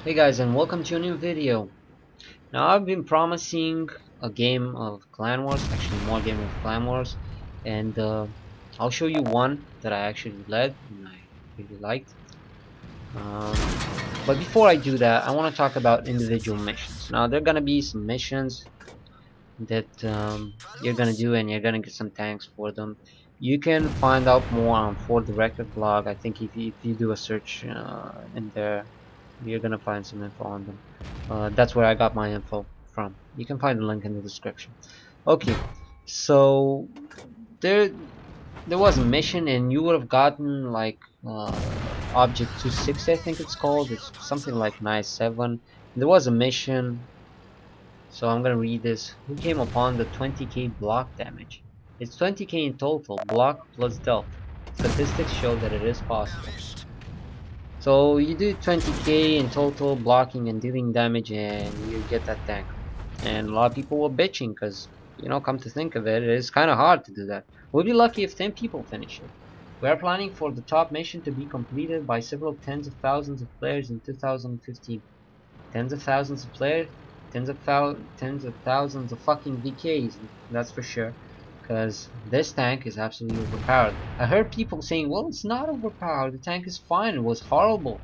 Hey guys, and welcome to a new video. Now I've been promising a game of Clan Wars, actually more game of Clan Wars, and I'll show you one that I actually led and I really liked. Um, but before I do that, I want to talk about individual missions. Now there are gonna be some missions that you're gonna do, and you're gonna get some tanks for them. You can find out more on For the Record blog. I think if you do a search in there, you're gonna find some info on them. That's where I got my info from. You can find the link in the description. Okay, so there there was a mission, and you would have gotten like object 260, I think it's called. It's something like nice 7. There was a mission, so I'm gonna read this. Who came upon the 20k block damage? It's 20k in total, block plus dealt. Statistics show that it is possible. So you do 20k in total blocking and dealing damage, and you get that tank. And a lot of people were bitching because, come to think of it, it is kind of hard to do that. We'll be lucky if 10 people finish it. We are planning for the top mission to be completed by several tens of thousands of players in 2015. Tens of thousands of players, tens of thousands of fucking VKs, that's for sure. Because this tank is absolutely overpowered. I heard people saying, well, it's not overpowered, the tank is fine, it was horrible.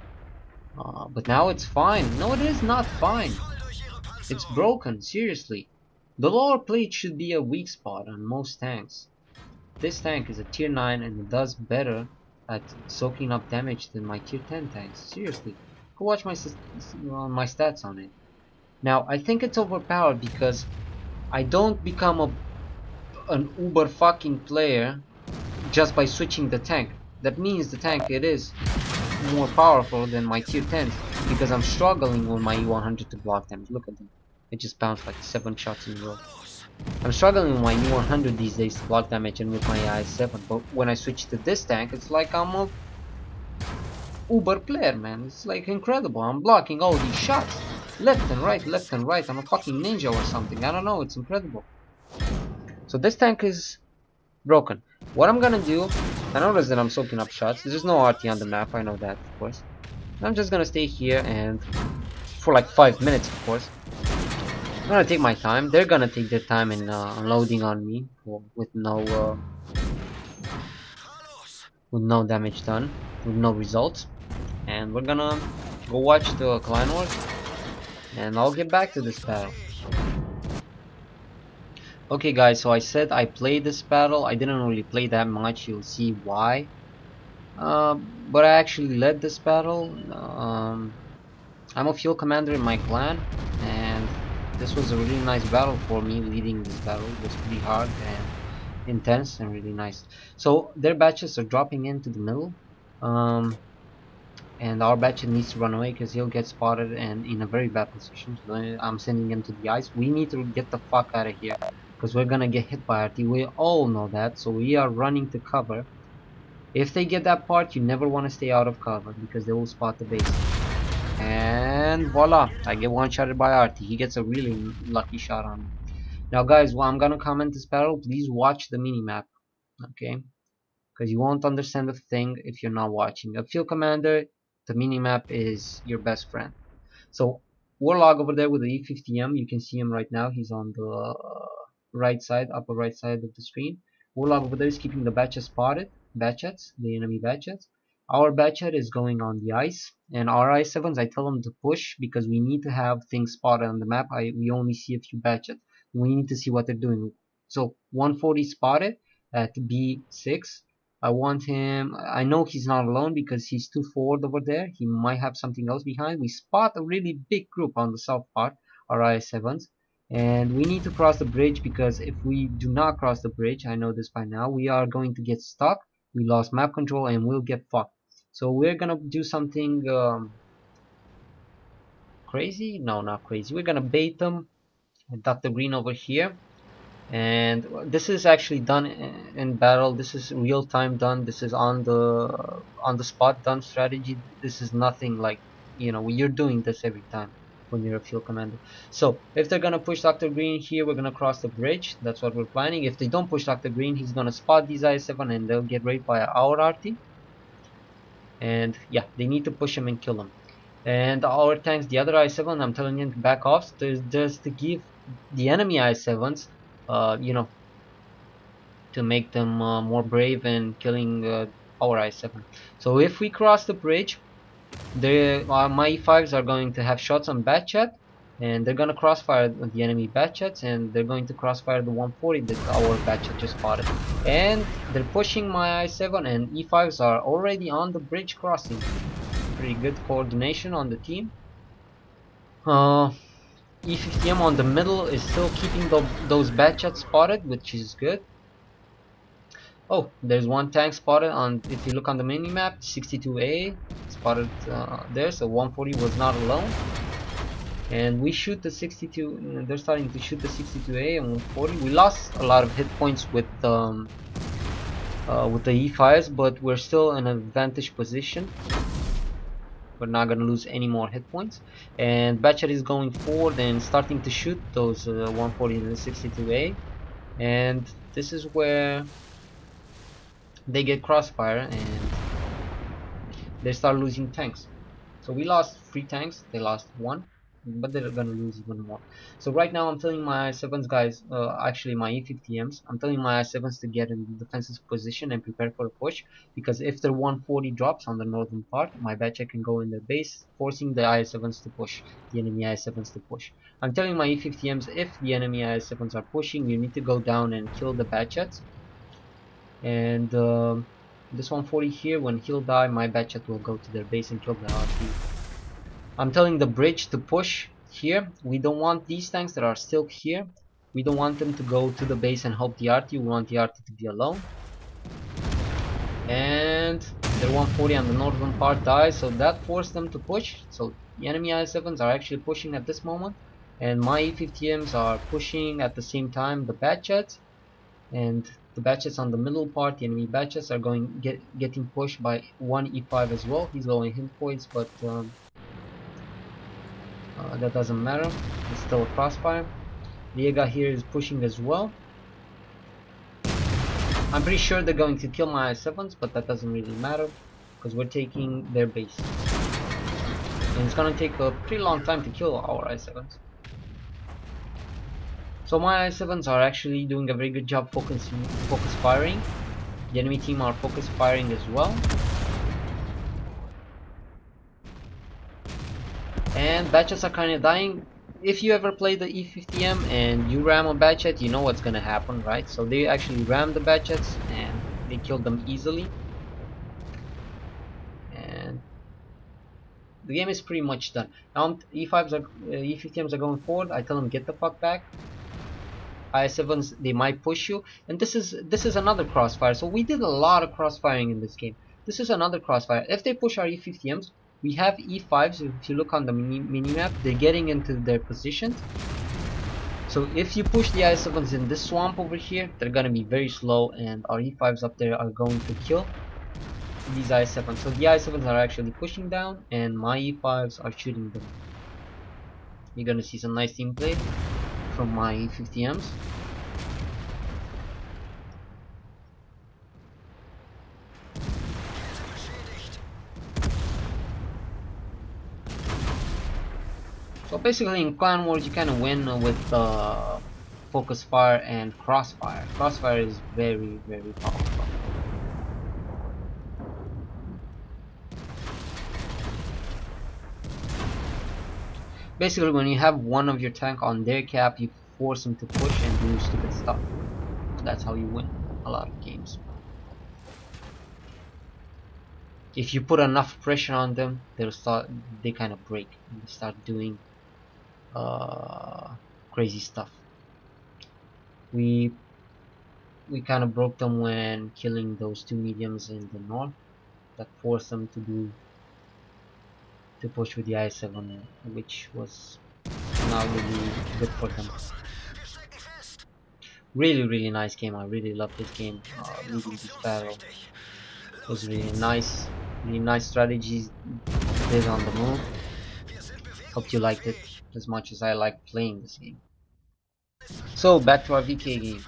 But now it's fine. No, it is not fine. It's broken, seriously. The lower plate should be a weak spot on most tanks. This tank is a tier 9 and it does better at soaking up damage than my tier 10 tanks. Seriously. Go watch my stats on it. Now, I think it's overpowered because I don't become an uber fucking player just by switching the tank. That means the tank, it is more powerful than my tier 10s because I'm struggling with my E100 to block damage. Look at them. It just bounced like 7 shots in a row. I'm struggling with my E100 these days to block damage and with my i7, but when I switch to this tank, it's like I'm a uber player, man. It's like incredible. I'm blocking all these shots. Left and right, left and right. I'm a fucking ninja or something. I don't know. It's incredible. So this tank is broken. What I'm gonna do, I notice that I'm soaking up shots. There's no RT on the map. I know that, of course. I'm just gonna stay here and for like 5 minutes, of course. I'm gonna take my time. They're gonna take their time in unloading on me with no damage done, with no results. And we're gonna go watch the Clan Wars, and I'll get back to this battle. Okay, guys. So I said I played this battle. I didn't really play that much. You'll see why. But I actually led this battle. I'm a field commander in my clan, and this was a really nice battle for me. Leading this battle it was pretty hard and intense and really nice. So their batches are dropping into the middle, and our batch needs to run away because he'll get spotted and in a very bad position. So I'm sending him to the ice. We need to get the fuck out of here because we're gonna get hit by RT. We all know that, so we are running to cover. If they get that part, you never want to stay out of cover because they will spot the base. And voila, I get one-shotted by RT. He gets a really lucky shot on me. Now guys, while I'm gonna comment this battle, please watch the minimap, okay? Because you won't understand a thing if you're not watching. A field commander, the minimap is your best friend. So Warlog over there with the E50M, you can see him right now. He's on the right side, upper right side of the screen. Warlog over there is keeping the batches spotted, batchets, the enemy batchets. Our batchet is going on the ice, and our i7s, I tell them to push because we need to have things spotted on the map. We only see a few batchets. We need to see what they're doing. So 140 spotted at B6. I want him. I know he's not alone because he's too forward over there. He might have something else behind. We spot a really big group on the south part, our i7s, and we need to cross the bridge because if we do not cross the bridge, I know this by now, we are going to get stuck. We lost map control and we'll get fucked. So we're gonna do something crazy. No, not crazy. We're gonna bait them. Dr. Green over here, and this is actually done in battle. This is real time done. This is on the spot done strategy. This is nothing like, you're doing this every time when you're a field commander. So if they're gonna push Dr. Green here, we're gonna cross the bridge. That's what we're planning. If they don't push Dr. Green, he's gonna spot these i7 and they'll get raped by our RT. And yeah, they need to push him and kill him. And our tanks, the other I7, I'm telling you to back off, just to give the enemy I7s, you know, to make them more brave and killing our I7. So if we cross the bridge, my E5s are going to have shots on Batchat, and they're going to crossfire the enemy Batchats, and they're going to crossfire the 140 that our Batchat just spotted. And they're pushing my I7, and E5s are already on the bridge crossing. Pretty good coordination on the team. E50M on the middle is still keeping those Batchats spotted, which is good. Oh, there's one tank spotted on, if you look on the mini map, 62A spotted there, so 140 was not alone. And we shoot the 62, they're starting to shoot the 62A and 140. We lost a lot of hit points with the E5s, but we're still in an advantage position. We're not gonna lose any more hit points. And Batchat is going forward and starting to shoot those 140 and the 62A. And this is where they get crossfire and they start losing tanks. So we lost 3 tanks, they lost 1, but they're gonna lose even more. So right now I'm telling my I7s guys, actually my E50Ms, I'm telling my I7s to get in defensive position and prepare for a push, because if their 140 drops on the northern part, my Batchat can go in their base, forcing the I7s to push, the enemy I7s to push. I'm telling my E50Ms, if the enemy I7s are pushing, you need to go down and kill the Batchats. And this 140 here, when he'll die, my Batchat will go to their base and kill the RT. I'm telling the bridge to push here. We don't want these tanks that are still here. We don't want them to go to the base and help the RT. We want the RT to be alone. And their 140 on the northern part dies, so that forced them to push. So the enemy I7s are actually pushing at this moment, and my E50Ms are pushing at the same time the Batchats. And the Batchats on the middle part, the enemy Batchats, are getting pushed by one E5 as well. He's lowering hit points, but that doesn't matter. It's still a crossfire. Liega here is pushing as well. I'm pretty sure they're going to kill my I7s, but that doesn't really matter because we're taking their base. And it's gonna take a pretty long time to kill our I7s. So my I7s are actually doing a very good job focus firing. The enemy team are focus firing as well. And Batchats are kind of dying. If you ever play the E50M and you ram a Batchat, you know what's gonna happen, right? So they actually ram the Batchats and they killed them easily. And the game is pretty much done. Now E50Ms are going forward. I tell them get the fuck back. I7s, they might push you, and this is another crossfire. So we did a lot of crossfiring in this game. This is another crossfire. If they push our E50Ms, we have E5s. If you look on the mini map, they're getting into their positions. So if you push the I7s in this swamp over here, they're gonna be very slow, and our E5s up there are going to kill these I7s. So the I7s are actually pushing down, and my E5s are shooting them. You're gonna see some nice team play from my E50Ms. So basically in Clan Wars you kind of win with focus fire and crossfire. Crossfire is very, very powerful. Basically when you have one of your tank on their cap, you force them to push and do stupid stuff. That's how you win a lot of games. If you put enough pressure on them, they kind of break and they start doing crazy stuff. We kind of broke them when killing those 2 mediums in the north. That forced them to push with the I7, which was not really good for them. Really nice game. I really love this game. Leading this battle was really nice. Really nice strategies did on the move. Hope you liked it as much as I like playing this game. So back to our VK game.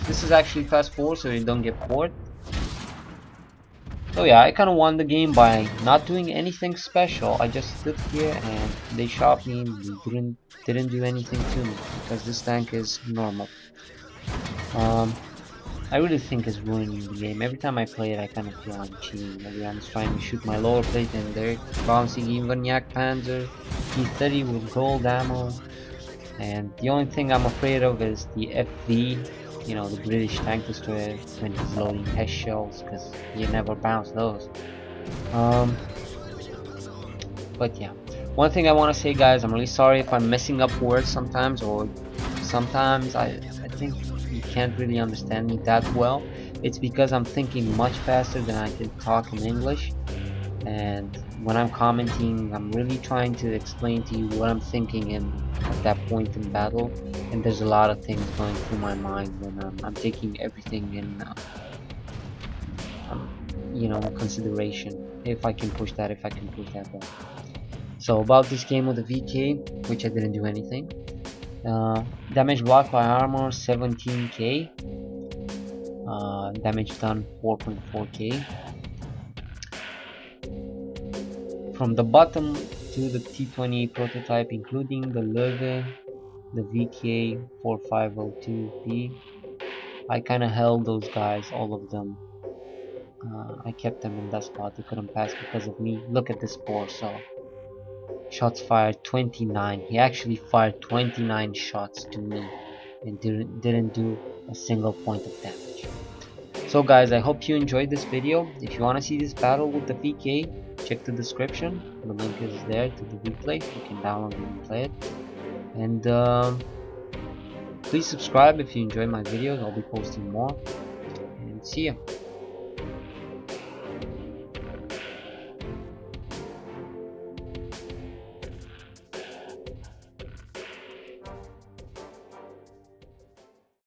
This is actually fast forward, so you don't get bored. So yeah, I kind of won the game by not doing anything special. I just stood here and they shot me and they didn't do anything to me because this tank is normal. I really think it's ruining the game. Every time I play it, I kind of feel I'm cheating. Everyone's trying to shoot my lower plate and they're bouncing even Yak Panzer P30 with gold ammo. And the only thing I'm afraid of is the FV, you know, the British tank destroyer when he's loading test shells, because you never bounce those. But yeah, one thing I want to say, guys, I'm really sorry if I'm messing up words sometimes, or sometimes I think you can't really understand me that well. It's because I'm thinking much faster than I can talk in English, and when I'm commenting, I'm really trying to explain to you what I'm thinking at that point in battle, and there's a lot of things going through my mind when I'm taking everything in you know, consideration, if I can push that back. So about this game with the VK, which I didn't do anything. Damage blocked by armor 17k, damage done 4.4k. From the bottom to the T20 prototype, including the Löwe, the VK 4502P, I kinda held those guys, all of them. I kept them in that spot. They couldn't pass because of me. Look at this score. So shots fired 29. He actually fired 29 shots to me and didn't do a single point of damage. So guys, I hope you enjoyed this video. If you want to see this battle with the VK, check the description. The link is there to the replay. You can download it and play it. And please subscribe if you enjoy my videos. I'll be posting more. And see ya.